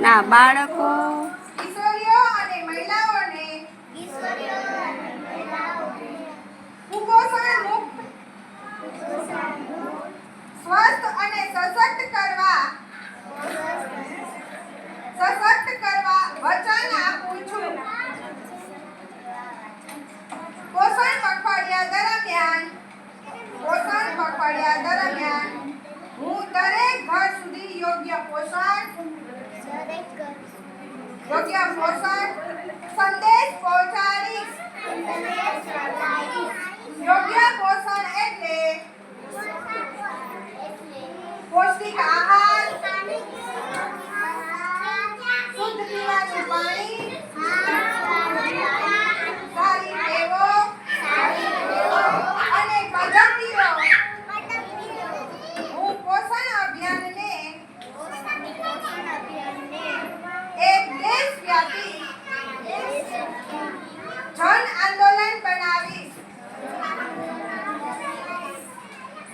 ના બાળકો કિશોરીઓ અને મહિલાઓને કુપોષણ મુક્ત સ્વસ્થ અને સશક્ત કરવા વચન આપું છું. પોષણ પખવાડિયા દરમિયાન હું દરેક ઘર સુધી યોગ્ય પોષણ સંદેશ પહોંચાડીશ. યોગ્ય પોષણ એટલે પૌષ્ટિક આહાર, શુદ્ધ પીવાનું પાણી, સારી ટેવો અને પદ્ધતિઓ. હું પોષણ અભિયાનને એક દેશવ્યાપી જન આંદોલન બનાવીશ.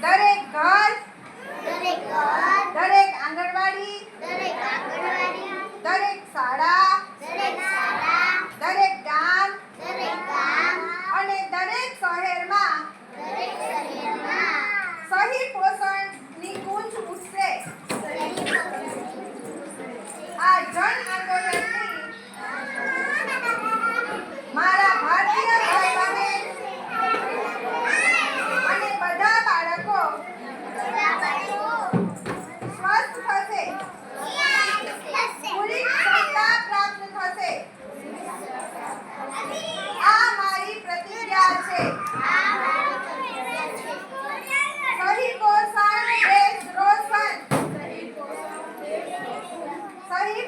દરેક ઘર, દરેક આંગણવાડી, દરેક શાળા, દરેક ગામ અને દરેક શહેરમાં સહી પોષણની ગૂંજ ઉઠશે. આ જન આંદોલનથી મારા ભારતીય ભાઈ બહેન અને બધા બાળકો સ્વસ્થ થશે, પૂરી ક્ષમતા પ્રાપ્ત થશે. આ મારી પ્રતિજ્ઞા છે. સહી પોષણ દેશ રોશન. સહી